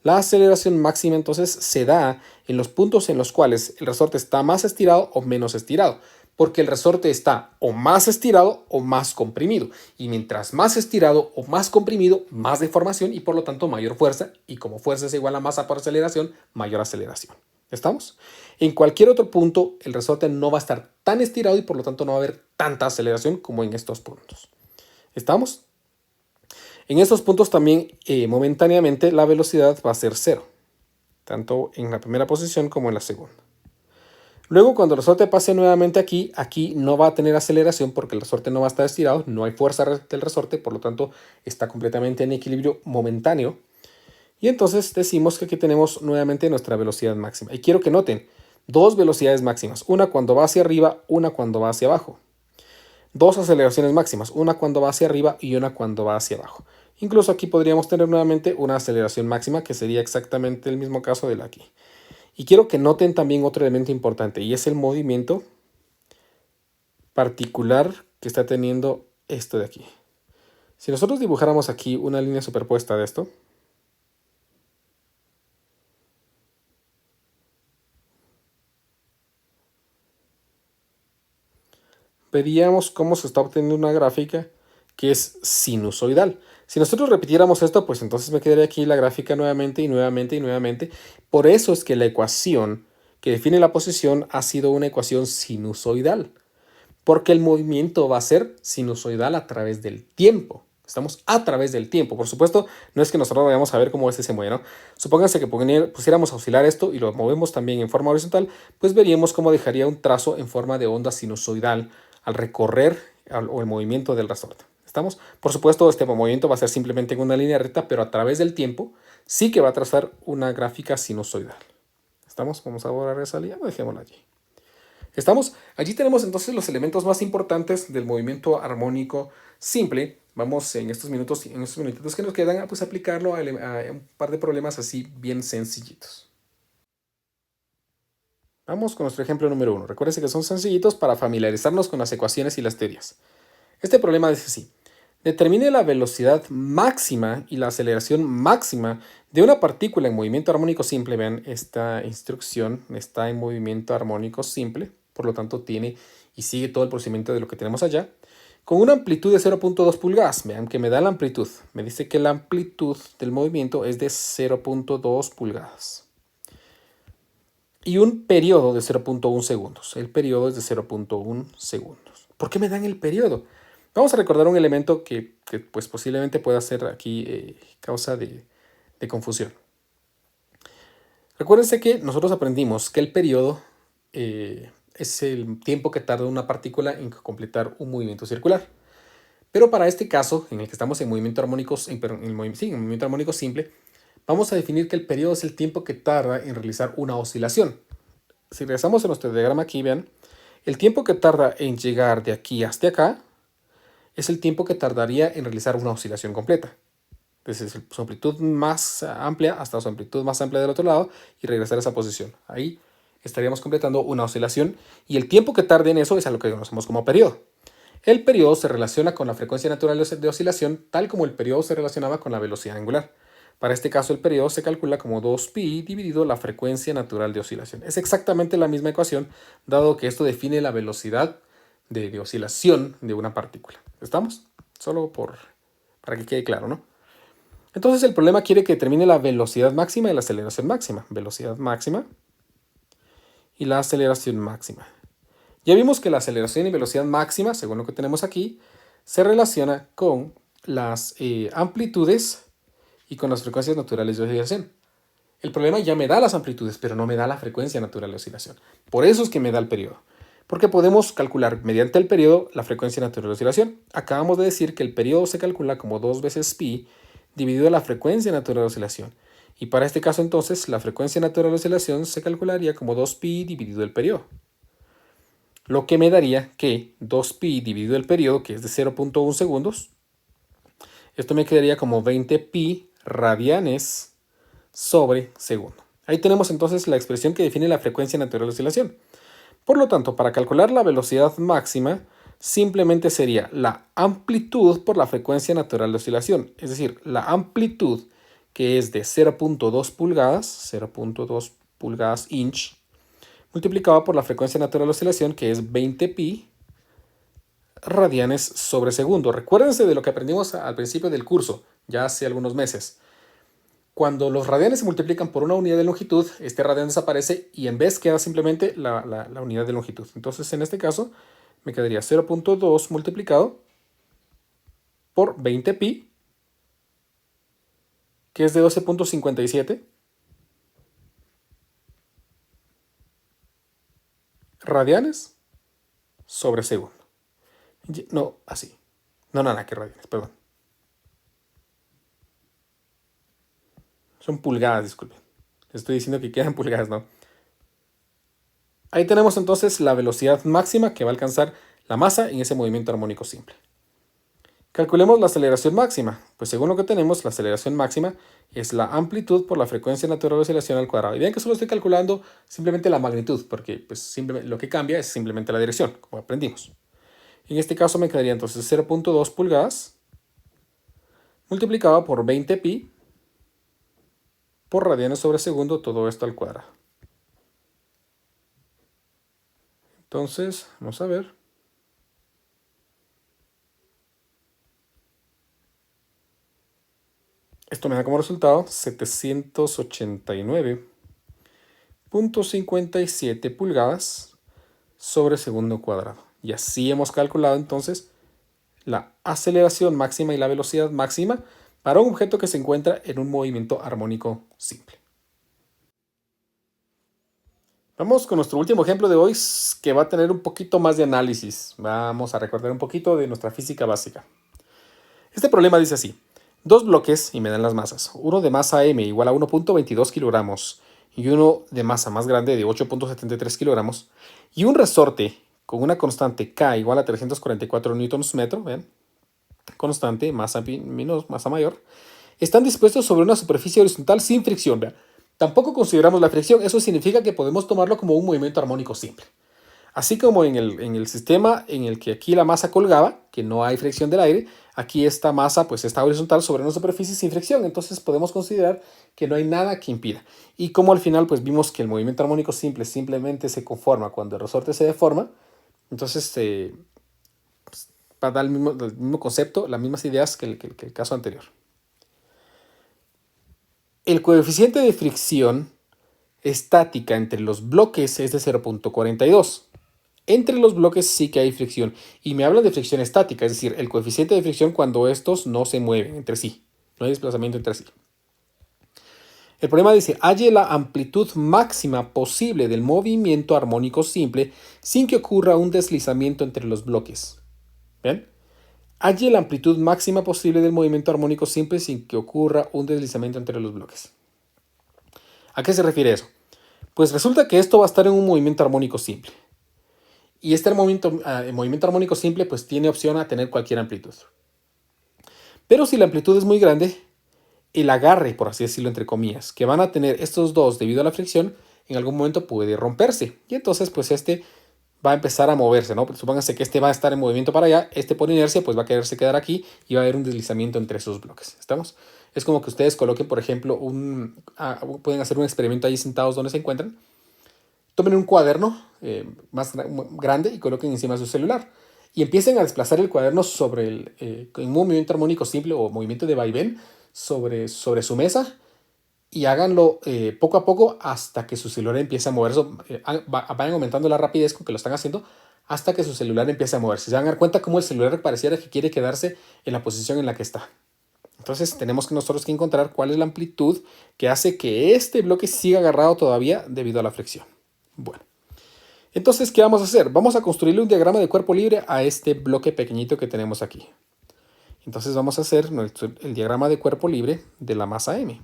La aceleración máxima entonces se da en los puntos en los cuales el resorte está más estirado o menos estirado, porque el resorte está o más estirado o más comprimido. Y mientras más estirado o más comprimido, más deformación y por lo tanto mayor fuerza. Y como fuerza es igual a masa por aceleración, mayor aceleración. ¿Estamos? En cualquier otro punto, el resorte no va a estar tan estirado y por lo tanto no va a haber tanta aceleración como en estos puntos. ¿Estamos? En estos puntos también momentáneamente la velocidad va a ser cero, tanto en la primera posición como en la segunda. Luego cuando el resorte pase nuevamente aquí no va a tener aceleración porque el resorte no va a estar estirado, no hay fuerza del resorte, por lo tanto está completamente en equilibrio momentáneo. Y entonces decimos que aquí tenemos nuevamente nuestra velocidad máxima. Y quiero que noten, dos velocidades máximas, una cuando va hacia arriba, una cuando va hacia abajo. Dos aceleraciones máximas, una cuando va hacia arriba y una cuando va hacia abajo. Incluso aquí podríamos tener nuevamente una aceleración máxima que sería exactamente el mismo caso de la aquí. Y quiero que noten también otro elemento importante y es el movimiento particular que está teniendo esto de aquí. Si nosotros dibujáramos aquí una línea superpuesta de esto, veríamos cómo se está obteniendo una gráfica que es sinusoidal. Si nosotros repitiéramos esto, pues entonces me quedaría aquí la gráfica nuevamente y nuevamente y nuevamente. Por eso es que la ecuación que define la posición ha sido una ecuación sinusoidal. Porque el movimiento va a ser sinusoidal a través del tiempo. Estamos a través del tiempo. Por supuesto, no es que nosotros vayamos a ver cómo este se mueve, ¿no? Supónganse que pusiéramos a oscilar esto y lo movemos también en forma horizontal, pues veríamos cómo dejaría un trazo en forma de onda sinusoidal al recorrer o el movimiento del resorte. ¿Estamos? Por supuesto, este movimiento va a ser simplemente en una línea recta, pero a través del tiempo sí que va a trazar una gráfica sinusoidal. ¿Estamos? Vamos a borrar esa línea, dejémosla allí. ¿Estamos? Allí tenemos entonces los elementos más importantes del movimiento armónico simple. Vamos en estos minutitos que nos quedan a pues, aplicarlo a un par de problemas así bien sencillitos. Vamos con nuestro ejemplo número 1. Recuerden que son sencillitos para familiarizarnos con las ecuaciones y las teorías. Este problema dice así. Determine la velocidad máxima y la aceleración máxima de una partícula en movimiento armónico simple. Vean, esta instrucción está en movimiento armónico simple, por lo tanto tiene y sigue todo el procedimiento de lo que tenemos allá, con una amplitud de 0.2 pulgadas. Vean que me da la amplitud. Me dice que la amplitud del movimiento es de 0.2 pulgadas. Y un periodo de 0.1 segundos. El periodo es de 0.1 segundos. ¿Por qué me dan el periodo? Vamos a recordar un elemento que pues posiblemente pueda ser aquí causa de confusión. Recuérdense que nosotros aprendimos que el periodo es el tiempo que tarda una partícula en completar un movimiento circular. Pero para este caso, en el que estamos en movimiento armónico, en movimiento armónico simple, vamos a definir que el periodo es el tiempo que tarda en realizar una oscilación. Si regresamos a nuestro diagrama aquí, vean, el tiempo que tarda en llegar de aquí hasta acá es el tiempo que tardaría en realizar una oscilación completa. Desde su amplitud más amplia hasta su amplitud más amplia del otro lado y regresar a esa posición. Ahí estaríamos completando una oscilación y el tiempo que tarde en eso es a lo que conocemos como periodo. El periodo se relaciona con la frecuencia natural de oscilación tal como el periodo se relacionaba con la velocidad angular. Para este caso el periodo se calcula como 2pi dividido la frecuencia natural de oscilación. Es exactamente la misma ecuación dado que esto define la velocidad de oscilación de una partícula. ¿Estamos? Solo para que quede claro, ¿no? Entonces el problema quiere que determine la velocidad máxima y la aceleración máxima. Velocidad máxima y la aceleración máxima. Ya vimos que la aceleración y velocidad máxima, según lo que tenemos aquí, se relaciona con las amplitudes y con las frecuencias naturales de oscilación. El problema ya me da las amplitudes, pero no me da la frecuencia natural de oscilación. Por eso es que me da el periodo. Porque podemos calcular mediante el periodo la frecuencia natural de oscilación. Acabamos de decir que el periodo se calcula como 2 veces pi dividido la frecuencia natural de oscilación. Y para este caso entonces la frecuencia natural de oscilación se calcularía como 2pi dividido el periodo. Lo que me daría que 2pi dividido el periodo, que es de 0.1 segundos, esto me quedaría como 20pi radianes sobre segundo. Ahí tenemos entonces la expresión que define la frecuencia natural de oscilación. Por lo tanto, para calcular la velocidad máxima, simplemente sería la amplitud por la frecuencia natural de oscilación. Es decir, la amplitud, que es de 0.2 pulgadas, 0.2 pulgadas inch, multiplicado por la frecuencia natural de oscilación, que es 20pi radianes sobre segundo. Recuérdense de lo que aprendimos al principio del curso, ya hace algunos meses. Cuando los radianes se multiplican por una unidad de longitud, este radian desaparece y en vez queda simplemente la unidad de longitud. Entonces, en este caso, me quedaría 0.2 multiplicado por 20pi, que es de 12.57 radianes sobre segundo. No, así. No, nada, que radianes, perdón. Son pulgadas, disculpen. Les estoy diciendo que quedan pulgadas, ¿no? Ahí tenemos entonces la velocidad máxima que va a alcanzar la masa en ese movimiento armónico simple. Calculemos la aceleración máxima. Pues según lo que tenemos, la aceleración máxima es la amplitud por la frecuencia natural de oscilación al cuadrado. Y vean que solo estoy calculando simplemente la magnitud, porque pues, simplemente, lo que cambia es simplemente la dirección, como aprendimos. En este caso me quedaría entonces 0.2 pulgadas multiplicado por 20pi por radianes sobre segundo, todo esto al cuadrado. Entonces, vamos a ver. Esto me da como resultado 789.57 pulgadas sobre segundo cuadrado. Y así hemos calculado entonces la aceleración máxima y la velocidad máxima para un objeto que se encuentra en un movimiento armónico simple. Vamos con nuestro último ejemplo de hoy, que va a tener un poquito más de análisis. Vamos a recordar un poquito de nuestra física básica. Este problema dice así: dos bloques y me dan las masas. Uno de masa m igual a 1.22 kilogramos y uno de masa más grande de 8.73 kilogramos y un resorte con una constante K igual a 344 newtons metro, ¿ven? Constante, masa menos masa mayor, están dispuestos sobre una superficie horizontal sin fricción. ¿Vean? Tampoco consideramos la fricción, eso significa que podemos tomarlo como un movimiento armónico simple. Así como en el sistema en el que aquí la masa colgaba, que no hay fricción del aire, aquí esta masa pues está horizontal sobre una superficie sin fricción, entonces podemos considerar que no hay nada que impida. Y como al final pues vimos que el movimiento armónico simple simplemente se conforma cuando el resorte se deforma, entonces va a dar el mismo concepto, las mismas ideas que el caso anterior. El coeficiente de fricción estática entre los bloques es de 0.42. Entre los bloques sí que hay fricción. Y me hablan de fricción estática, es decir, el coeficiente de fricción cuando estos no se mueven entre sí. No hay desplazamiento entre sí. El problema dice, halle la amplitud máxima posible del movimiento armónico simple sin que ocurra un deslizamiento entre los bloques. ¿Ven? Halle la amplitud máxima posible del movimiento armónico simple sin que ocurra un deslizamiento entre los bloques. ¿A qué se refiere eso? Pues resulta que esto va a estar en un movimiento armónico simple. Y este movimiento armónico simple pues tiene opción a tener cualquier amplitud. Pero si la amplitud es muy grande, el agarre, por así decirlo entre comillas, que van a tener estos dos debido a la fricción, en algún momento puede romperse. Y entonces pues este va a empezar a moverse, ¿no? Supónganse que este va a estar en movimiento para allá, este por inercia pues va a quererse quedar aquí y va a haber un deslizamiento entre esos bloques. ¿Estamos? Es como que ustedes coloquen, por ejemplo, pueden hacer un experimento ahí sentados donde se encuentran. Tomen un cuaderno más grande y coloquen encima de su celular. Y empiecen a desplazar el cuaderno sobre en un movimiento armónico simple o movimiento de vaivén sobre su mesa. Y háganlo poco a poco hasta que su celular empiece a moverse. Vayan aumentando la rapidez con que lo están haciendo hasta que su celular empiece a moverse. Se van a dar cuenta cómo el celular pareciera que quiere quedarse en la posición en la que está. Entonces tenemos que nosotros que encontrar cuál es la amplitud que hace que este bloque siga agarrado todavía debido a la fricción. Bueno, entonces, ¿qué vamos a hacer? Vamos a construirle un diagrama de cuerpo libre a este bloque pequeñito que tenemos aquí. Entonces vamos a hacer el diagrama de cuerpo libre de la masa M.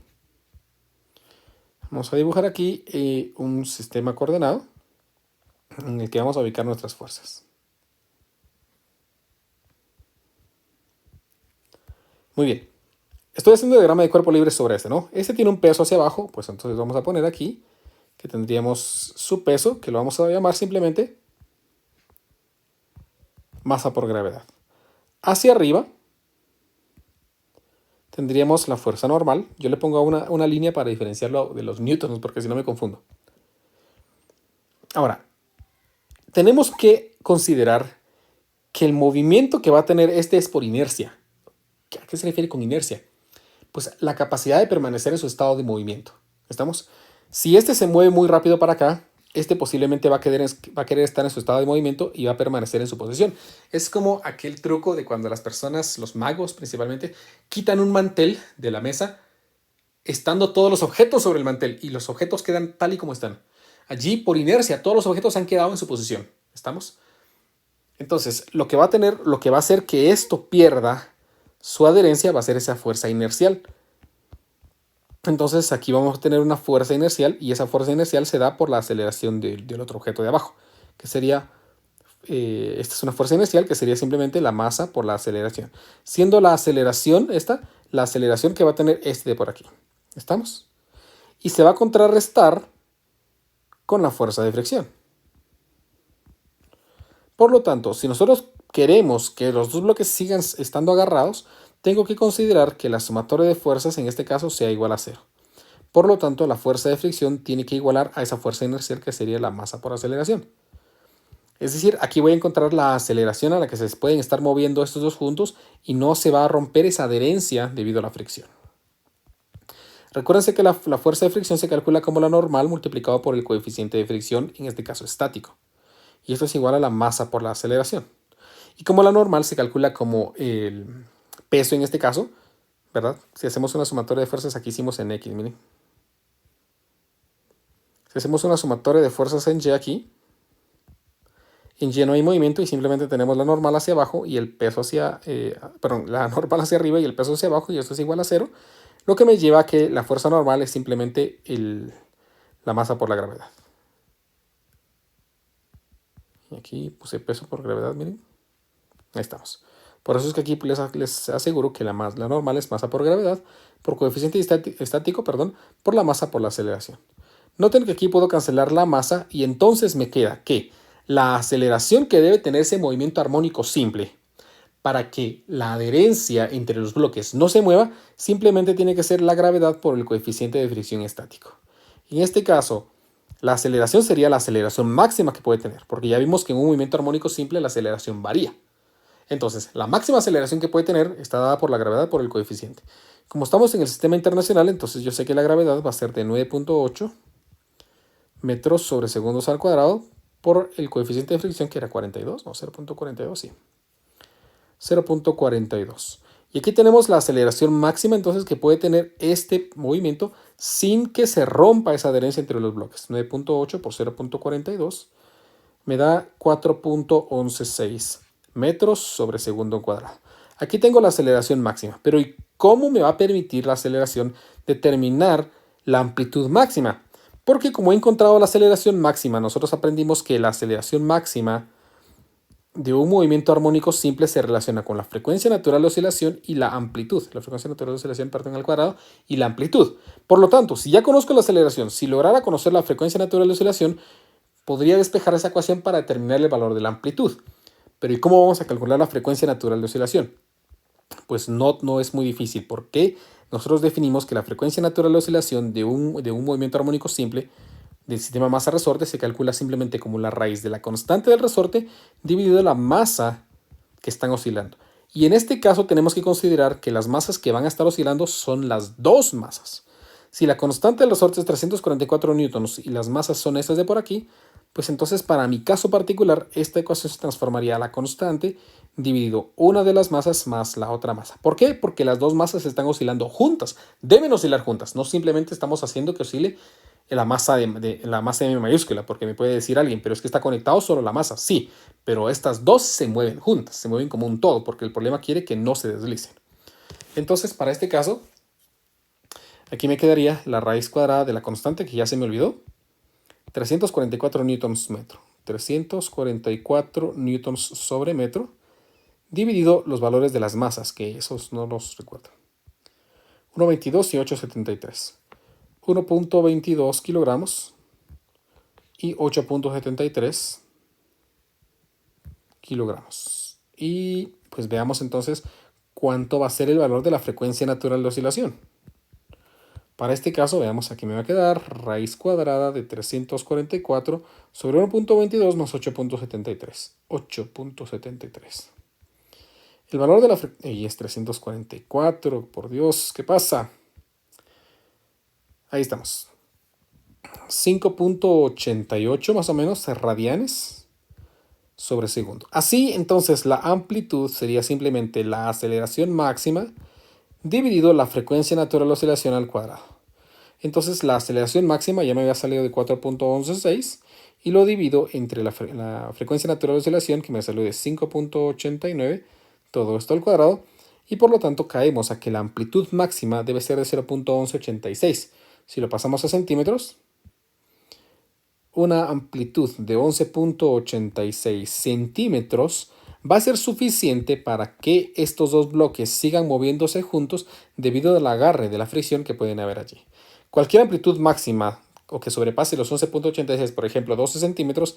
Vamos a dibujar aquí un sistema coordenado en el que vamos a ubicar nuestras fuerzas. Muy bien. Estoy haciendo el diagrama de cuerpo libre sobre este, ¿no? Este tiene un peso hacia abajo, pues entonces vamos a poner aquí que tendríamos su peso, que lo vamos a llamar simplemente masa por gravedad. Hacia arriba tendríamos la fuerza normal. Yo le pongo una línea para diferenciarlo de los newtons, porque si no me confundo. Ahora, tenemos que considerar que el movimiento que va a tener este es por inercia. ¿A qué se refiere con inercia? Pues la capacidad de permanecer en su estado de movimiento. ¿Estamos? Si este se mueve muy rápido para acá, este posiblemente va a querer estar en su estado de movimiento y va a permanecer en su posición. Es como aquel truco de cuando las personas, los magos principalmente, quitan un mantel de la mesa, estando todos los objetos sobre el mantel y los objetos quedan tal y como están. Allí, por inercia, todos los objetos han quedado en su posición. ¿Estamos? Entonces, lo que va a hacer que esto pierda su adherencia va a ser esa fuerza inercial. Entonces aquí vamos a tener una fuerza inercial y esa fuerza inercial se da por la aceleración del otro objeto de abajo, que sería, esta es una fuerza inercial que sería simplemente la masa por la aceleración. Siendo la aceleración la aceleración que va a tener este de por aquí. ¿Estamos? Y se va a contrarrestar con la fuerza de fricción. Por lo tanto, si nosotros queremos que los dos bloques sigan estando agarrados, tengo que considerar que la sumatoria de fuerzas en este caso sea igual a 0. Por lo tanto, la fuerza de fricción tiene que igualar a esa fuerza inercial que sería la masa por aceleración. Es decir, aquí voy a encontrar la aceleración a la que se pueden estar moviendo estos dos juntos y no se va a romper esa adherencia debido a la fricción. Recuérdense que la fuerza de fricción se calcula como la normal multiplicado por el coeficiente de fricción, en este caso estático. Y esto es igual a la masa por la aceleración. Y como la normal se calcula como el peso en este caso, ¿verdad? Si hacemos una sumatoria de fuerzas, aquí hicimos en X, miren. Si hacemos una sumatoria de fuerzas en Y aquí, en Y no hay movimiento y simplemente tenemos la normal hacia abajo y el peso la normal hacia arriba y el peso hacia abajo y esto es igual a 0, lo que me lleva a que la fuerza normal es simplemente la masa por la gravedad. Y aquí puse peso por gravedad, miren. Ahí estamos. Por eso es que aquí les aseguro que la normal es masa por gravedad, por coeficiente estático, por la masa por la aceleración. Noten que aquí puedo cancelar la masa y entonces me queda que la aceleración que debe tener ese movimiento armónico simple para que la adherencia entre los bloques no se mueva, simplemente tiene que ser la gravedad por el coeficiente de fricción estático. En este caso, la aceleración sería la aceleración máxima que puede tener, porque ya vimos que en un movimiento armónico simple la aceleración varía. Entonces, la máxima aceleración que puede tener está dada por la gravedad por el coeficiente. Como estamos en el sistema internacional, entonces yo sé que la gravedad va a ser de 9.8 metros sobre segundos al cuadrado por el coeficiente de fricción que era 42, no, 0.42, sí. 0.42. Y aquí tenemos la aceleración máxima entonces que puede tener este movimiento sin que se rompa esa adherencia entre los bloques. 9.8 por 0.42 me da 4.116 metros sobre segundo cuadrado. Aquí tengo la aceleración máxima, pero ¿y cómo me va a permitir la aceleración determinar la amplitud máxima? Porque como he encontrado la aceleración máxima, nosotros aprendimos que la aceleración máxima de un movimiento armónico simple se relaciona con la frecuencia natural de oscilación y la amplitud. La frecuencia natural de oscilación parte al cuadrado y la amplitud. Por lo tanto, si ya conozco la aceleración, si lograra conocer la frecuencia natural de oscilación, podría despejar esa ecuación para determinar el valor de la amplitud. Pero ¿y cómo vamos a calcular la frecuencia natural de oscilación? Pues no es muy difícil, porque nosotros definimos que la frecuencia natural de oscilación de un movimiento armónico simple del sistema masa-resorte se calcula simplemente como la raíz de la constante del resorte dividido la masa que están oscilando. Y en este caso tenemos que considerar que las masas que van a estar oscilando son las dos masas. Si la constante del resorte es 344 newtons y las masas son estas de por aquí, pues entonces para mi caso particular esta ecuación se transformaría a la constante dividido una de las masas más la otra masa. ¿Por qué? Porque las dos masas están oscilando juntas. Deben oscilar juntas. No simplemente estamos haciendo que oscile la masa la masa M mayúscula, porque me puede decir alguien, pero es que está conectado solo la masa. Sí, pero estas dos se mueven juntas, se mueven como un todo, porque el problema quiere que no se deslicen. Entonces, para este caso, aquí me quedaría la raíz cuadrada de la constante, que ya se me olvidó, 344 newtons metro. 344 newtons sobre metro, dividido los valores de las masas, que esos no los recuerdo. 1,22 y 8,73. 1,22 kilogramos y 8,73 kilogramos. Y pues veamos entonces cuánto va a ser el valor de la frecuencia natural de oscilación. Para este caso, veamos, aquí me va a quedar raíz cuadrada de 344 sobre 1,22 más 8,73. 8,73. El valor de la frecuencia... Y es 344, por Dios, ¿qué pasa? Ahí estamos. 5,88 más o menos radianes sobre segundo. Así, entonces, la amplitud sería simplemente la aceleración máxima dividido la frecuencia natural de oscilación al cuadrado. Entonces, la aceleración máxima ya me había salido de 4,116 y lo divido entre la frecuencia natural de oscilación, que me salió de 5,89, todo esto al cuadrado, y por lo tanto caemos a que la amplitud máxima debe ser de 0,1186. Si lo pasamos a centímetros, una amplitud de 11,86 centímetros va a ser suficiente para que estos dos bloques sigan moviéndose juntos debido al agarre de la fricción que pueden haber allí. Cualquier amplitud máxima o que sobrepase los 11,86, por ejemplo 12 centímetros,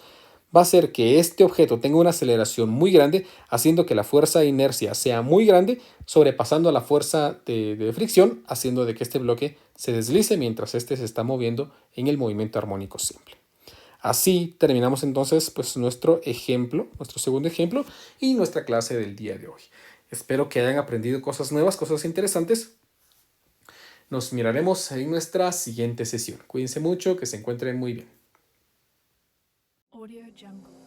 va a hacer que este objeto tenga una aceleración muy grande, haciendo que la fuerza de inercia sea muy grande, sobrepasando la fuerza de fricción, haciendo de que este bloque se deslice mientras este se está moviendo en el movimiento armónico simple. Así terminamos entonces pues nuestro ejemplo, nuestro segundo ejemplo y nuestra clase del día de hoy. Espero que hayan aprendido cosas nuevas, cosas interesantes. Nos miraremos en nuestra siguiente sesión. Cuídense mucho, que se encuentren muy bien. Audio Jungle.